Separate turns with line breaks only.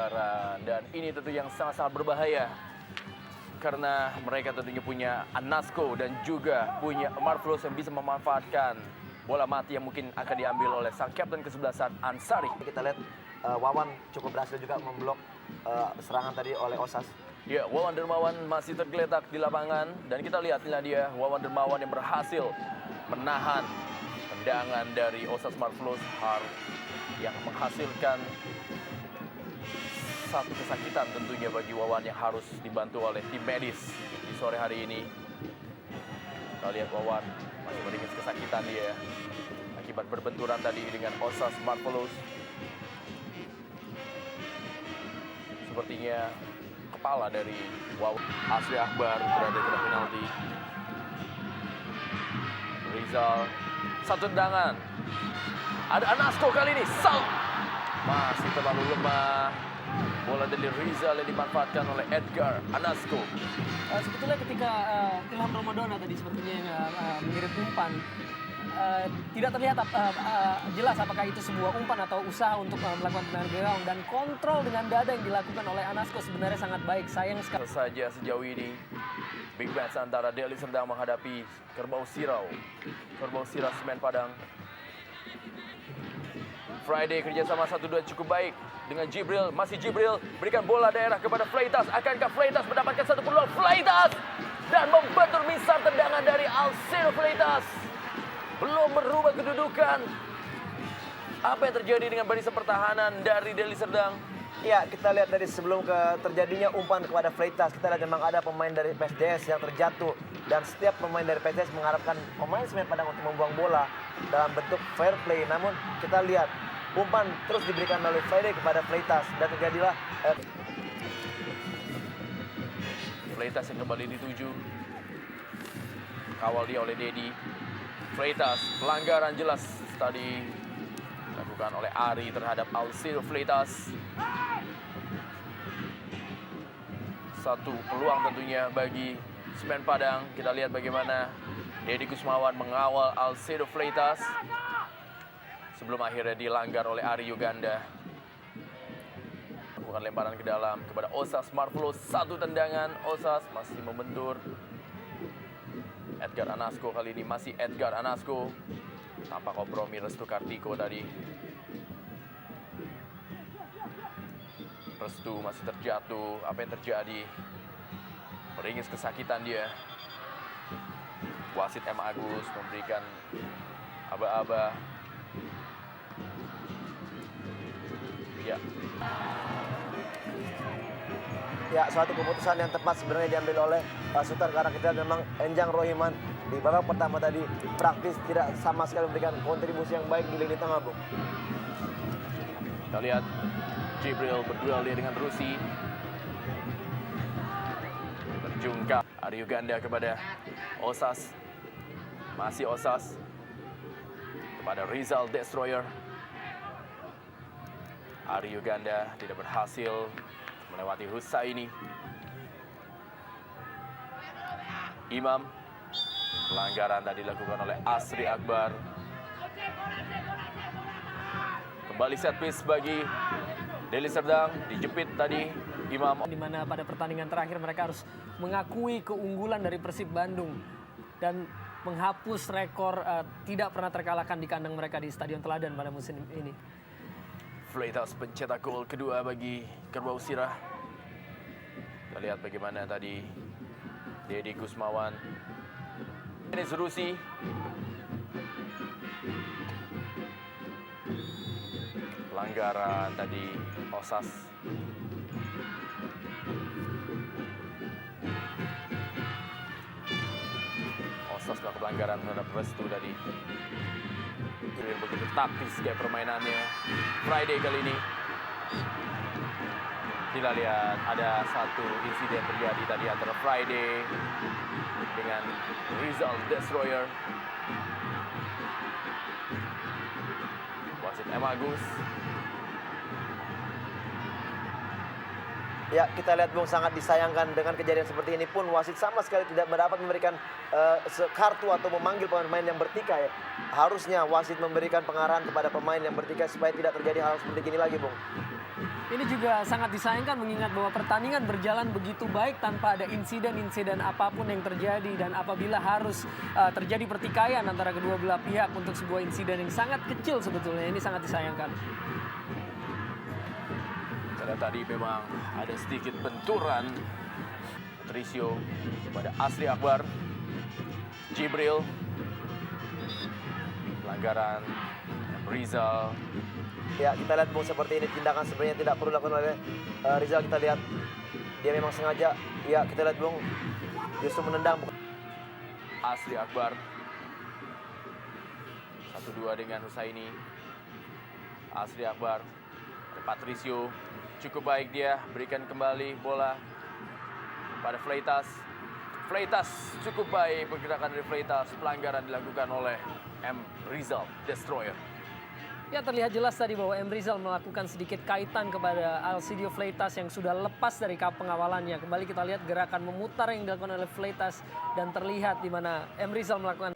pelanggaran. Dan ini tentu yang sangat-sangat berbahaya. Karena mereka tentunya punya Anasco dan juga punya Marvelous yang bisa memanfaatkan bola mati yang mungkin akan diambil oleh sang kapten kesebelasan Ansari.
Kita lihat Wawan cukup berhasil juga memblok serangan tadi oleh Osas.
Ya, Wawan Dermawan masih tergeletak di lapangan. Dan kita lihat inilah dia, Wawan Dermawan yang berhasil menahan tendangan dari Osas Marvelous yang menghasilkan satu kesakitan tentunya bagi Wawan yang harus dibantu oleh tim medis di sore hari ini. Kita lihat Wawan masih meringis kesakitan dia akibat berbenturan tadi dengan Osas Marvelous. Sepertinya kepala dari Wawan Asri Akbar berada di penalti. Rizal, satu tendangan. Ada Anasco kali ini, masih terlalu lemah. Bola dari Rizal yang dimanfaatkan oleh Edgar Anasco.
Sebetulnya ketika Ilham Ramadana tadi sepertinya yang mengirim umpan, tidak terlihat jelas apakah itu sebuah umpan atau usaha untuk melakukan tendangan ground, dan kontrol dengan dada yang dilakukan oleh Anasco sebenarnya sangat baik. Sayang sekali
Saja sejauh ini big match antara Deli Serdang menghadapi Kerbau Sirau. Kerbau Sirau Semen Padang. Friday kerjasama 1-2 cukup baik dengan Jibril. Masih Jibril berikan bola daerah kepada Fleitas. Akankah Fleitas mendapatkan satu peluang? Fleitas dan membentur misar tendangan dari Alcino Fleitas. Belum merubah kedudukan. Apa yang terjadi dengan barisan pertahanan dari Deli Serdang?
Ya, kita lihat dari sebelum terjadinya umpan kepada Fleitas, kita lihat memang ada pemain dari PSDS yang terjatuh. Dan setiap pemain dari PSDS mengharapkan pemain Semen Padang untuk membuang bola dalam bentuk fair play. Namun kita lihat umpan terus diberikan oleh Friday kepada Fleitas. Dan terjadilah
Fleitas yang kembali dituju. Kawal dia oleh Dedi. Fleitas, pelanggaran jelas tadi dilakukan oleh Ari terhadap Alcino Fleitas. Satu peluang tentunya bagi Semen Padang. Kita lihat bagaimana Dedi Kusmawan mengawal Alcino Fleitas sebelum akhirnya dilanggar oleh Ari Uganda. Bukan lemparan ke dalam kepada Osas Marvelous. Satu tendangan, Osas masih membentur. Edgar Anasco kali ini masih Edgar Anasco. Tanpa kompromi Restu Kartiko tadi. Restu masih terjatuh. Apa yang terjadi? Meringis kesakitan dia. Wasit M. Agus memberikan aba-aba.
ya suatu keputusan yang tepat sebenarnya diambil oleh Sultan, karena kita memang Enjang Rohiman di babak pertama tadi praktis tidak sama sekali memberikan kontribusi yang baik di lini tengah, Bung.
Kita lihat Jibril berduel dengan Rusi. Berjungkap Ari Uganda kepada Osas. Masih Osas kepada Rizal Destroyer. Ari Uganda tidak berhasil melewati Husaini. Imam, pelanggaran tadi dilakukan oleh Asri Akbar. Kembali set piece bagi Deli Serdang, dijepit tadi Imam.
Di mana pada pertandingan terakhir mereka harus mengakui keunggulan dari Persib Bandung dan menghapus rekor tidak pernah terkalahkan di kandang mereka di Stadion Teladan pada musim ini.
Fleitas pencetak gol kedua bagi Kerbau Sirah. Kita lihat bagaimana tadi Dedi Kusmawan. Ini Rusi. Pelanggaran tadi Osas. Osas melakukan pelanggaran terhadap Restu tadi. Begitu taktis kayak permainannya Friday kali ini. Kita lihat ada satu insiden terjadi tadi antara Friday dengan Rizal Destroyer. Wasit M. Agus.
Ya, kita lihat Bung, sangat disayangkan dengan kejadian seperti ini pun wasit sama sekali tidak dapat memberikan kartu atau memanggil pemain yang bertikai. Harusnya wasit memberikan pengarahan kepada pemain yang bertikai supaya tidak terjadi hal seperti ini lagi, Bung.
Ini juga sangat disayangkan mengingat bahwa pertandingan berjalan begitu baik tanpa ada insiden-insiden apapun yang terjadi, dan apabila harus terjadi pertikaian antara kedua belah pihak untuk sebuah insiden yang sangat kecil sebetulnya, ini sangat disayangkan.
Karena tadi memang ada sedikit benturan Patricio kepada Asri Akbar. Jibril, pelanggaran Rizal.
Ya, kita lihat Bung seperti ini tindakan sebenarnya tidak perlu dilakukan oleh Rizal. Kita lihat dia memang sengaja. Ya, kita lihat Bung justru menendang.
Asri Akbar 1-2 dengan Husaini. Asri Akbar, Patricio cukup baik, dia berikan kembali bola pada Fleitas. Fleitas cukup baik, pergerakan dari Fleitas. Pelanggaran dilakukan oleh M. Rizal Destroyer.
Ya, terlihat jelas tadi bahwa M. Rizal melakukan sedikit kaitan kepada Alcidio Fleitas yang sudah lepas dari kap pengawalannya. Kembali kita lihat gerakan memutar yang dilakukan oleh Fleitas dan terlihat di mana M. Rizal melakukan